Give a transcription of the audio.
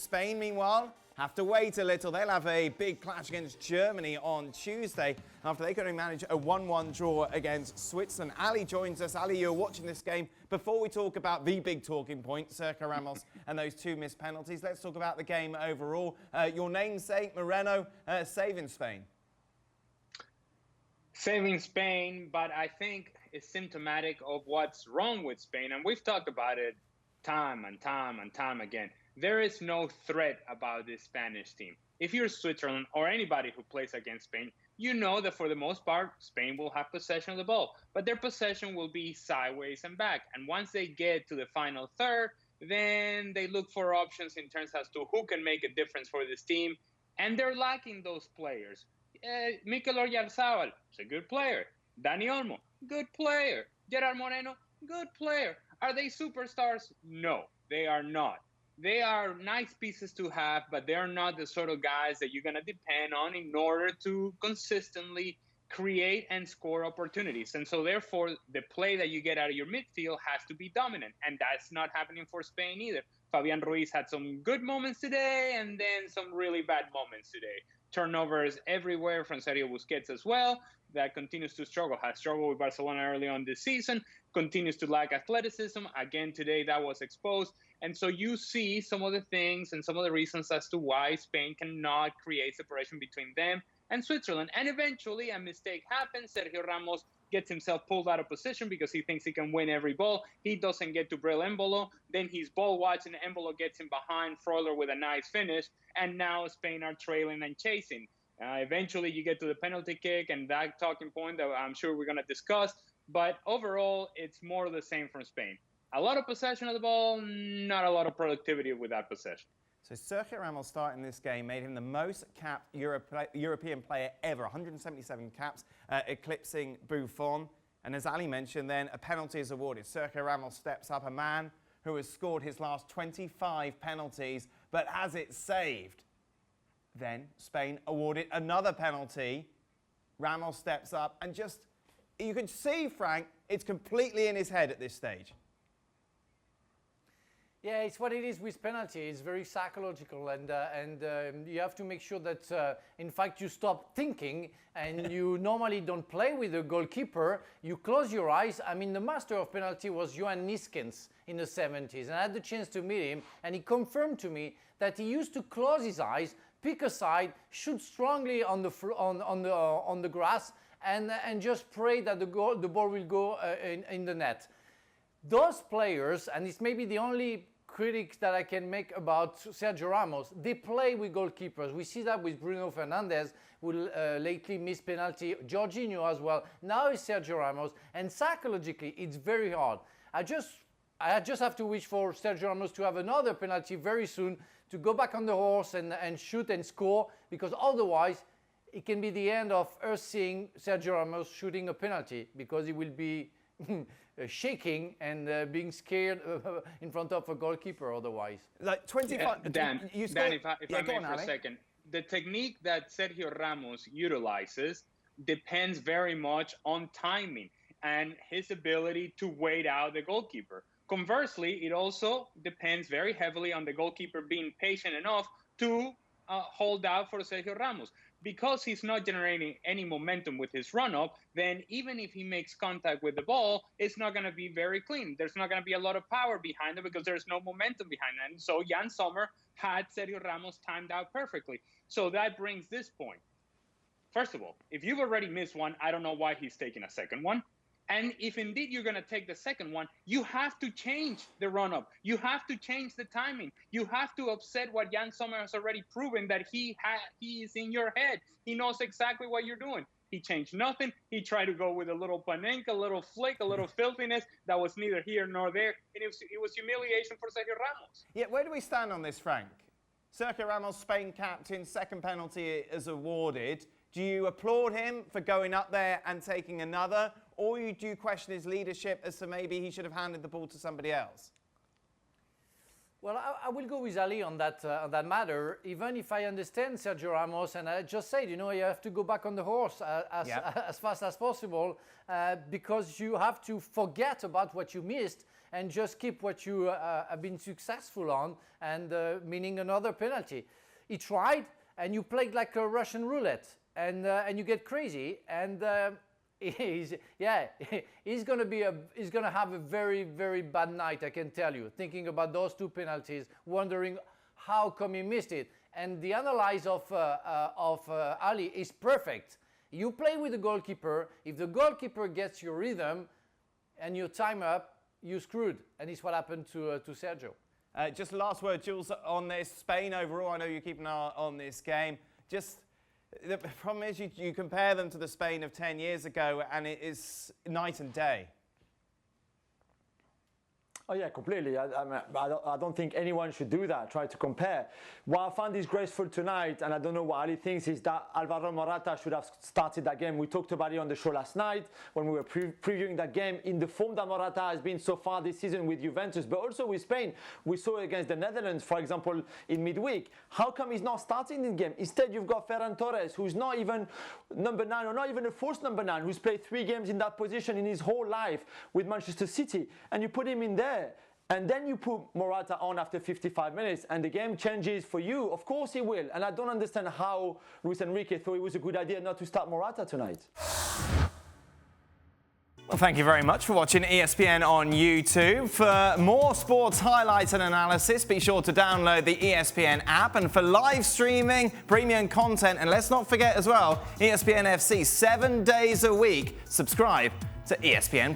Spain, meanwhile, have to wait a little. They'll have a big clash against Germany on Tuesday after they could only manage a 1-1 draw against Switzerland. Ali joins us. Ali, you're watching this game. Before we talk about the big talking point, Sergio Ramos and those 2 missed penalties, let's talk about the game overall. Your namesake, Moreno, saving Spain. Saving Spain, but I think it's symptomatic of what's wrong with Spain. And we've talked about it time and time again. There is no threat about this Spanish team. If you're Switzerland or anybody who plays against Spain, you know that for the most part, Spain will have possession of the ball, but their possession will be sideways and back. And once they get to the final third, then they look for options in terms as to who can make a difference for this team. And they're lacking those players. Mikel Oyarzabal is a good player. Dani Olmo, good player. Gerard Moreno, good player. Are they superstars? No, they are not. They are nice pieces to have, but they are not the sort of guys that you're going to depend on in order to consistently create and score opportunities. And so therefore, the play that you get out of your midfield has to be dominant. And that's not happening for Spain either. Fabian Ruiz had some good moments today and then some really bad moments today. Turnovers everywhere from Sergio Busquets as well. That continues to struggle. Has struggled with Barcelona early on this season. Continues to lack athleticism. Again, today that was exposed. And so you see some of the things and some of the reasons as to why Spain cannot create separation between them and Switzerland. And eventually a mistake happens. Sergio Ramos gets himself pulled out of position because he thinks he can win every ball. He doesn't get to Bril Embolo. Then he's ball watching. Embolo gets him behind Freuler with a nice finish. And now Spain are trailing and chasing. Eventually you get to the penalty kick and that talking point that I'm sure we're going to discuss. But overall, it's more of the same from Spain. A lot of possession of the ball, not a lot of productivity with that possession. So Sergio Ramos starting this game made him the most capped European player ever, 177 caps, eclipsing Buffon. And as Ali mentioned, then a penalty is awarded. Sergio Ramos steps up, a man who has scored his last 25 penalties, but has it saved. Then Spain awarded another penalty. Ramos steps up and just, you can see, Frank, it's completely in his head at this stage. Yeah, it's what it is with penalty. It's very psychological, and you have to make sure that, in fact, you stop thinking, and you normally don't play with the goalkeeper. You close your eyes. I mean, the master of penalty was Johan Niskens in the 70s, and I had the chance to meet him, and he confirmed to me that he used to close his eyes, pick a side, shoot strongly on the grass, and just pray that the ball will go in the net. Those players, and it's maybe the only critics that I can make about Sergio Ramos, they play with goalkeepers. We see that with Bruno Fernandes, who lately missed penalty, Jorginho as well. Now it's Sergio Ramos, and psychologically, it's very hard. I just have to wish for Sergio Ramos to have another penalty very soon, to go back on the horse and shoot and score, because otherwise, it can be the end of us seeing Sergio Ramos shooting a penalty, because he will be shaking and being scared in front of a goalkeeper otherwise. Like 25... Dan, if I may for a second, the technique that Sergio Ramos utilizes depends very much on timing and his ability to wait out the goalkeeper. Conversely, it also depends very heavily on the goalkeeper being patient enough to hold out for Sergio Ramos. Because he's not generating any momentum with his run-up, then even if he makes contact with the ball, it's not going to be very clean. There's not going to be a lot of power behind it because there's no momentum behind it. And so Jan Sommer had Sergio Ramos timed out perfectly. So that brings this point. First of all, if you've already missed one, I don't know why he's taking a second one. And if indeed you're going to take the second one, you have to change the run-up. You have to change the timing. You have to upset what Jan Sommer has already proven, that he is in your head. He knows exactly what you're doing. He changed nothing. He tried to go with a little panenka, a little flick, a little filthiness that was neither here nor there. And it was humiliation for Sergio Ramos. Yeah, where do we stand on this, Frank? Sergio Ramos, Spain captain, second penalty is awarded. Do you applaud him for going up there and taking another, or do you question his leadership as to maybe he should have handed the ball to somebody else? Well, I will go with Ali on that matter, even if I understand Sergio Ramos, and I just said, you have to go back on the horse as fast as possible, because you have to forget about what you missed and just keep what you have been successful on, and meaning another penalty. He tried, and you played like a Russian roulette, and you get crazy, and he's gonna have a very, very bad night, I can tell you, thinking about those 2 penalties, wondering how come he missed it. And the analysis of Ali is perfect. You play with the goalkeeper. If the goalkeeper gets your rhythm and your time up, you're screwed. And it's what happened to Sergio. Just last word, Jules, on this. Spain overall, I know you keep an eye on this game. Just the problem is you compare them to the Spain of 10 years ago, and it is night and day. Oh yeah, completely. I don't think anyone should do that, try to compare. What I found disgraceful tonight, and I don't know what Ali thinks, is that Alvaro Morata should have started that game. We talked about it on the show last night when we were previewing that game. In the form that Morata has been so far this season with Juventus, but also with Spain. We saw against the Netherlands, for example, in midweek. How come he's not starting in the game? Instead, you've got Ferran Torres, who's not even number 9, or not even a false number 9, who's played 3 games in that position in his whole life with Manchester City, and you put him in there. And then you put Morata on after 55 minutes and the game changes for you. Of course he will. And I don't understand how Luis Enrique thought it was a good idea not to start Morata tonight. Well, thank you very much for watching ESPN on YouTube. For more sports highlights and analysis, be sure to download the ESPN app. And for live streaming, premium content, and let's not forget as well, ESPN FC 7 days a week. Subscribe to ESPN+.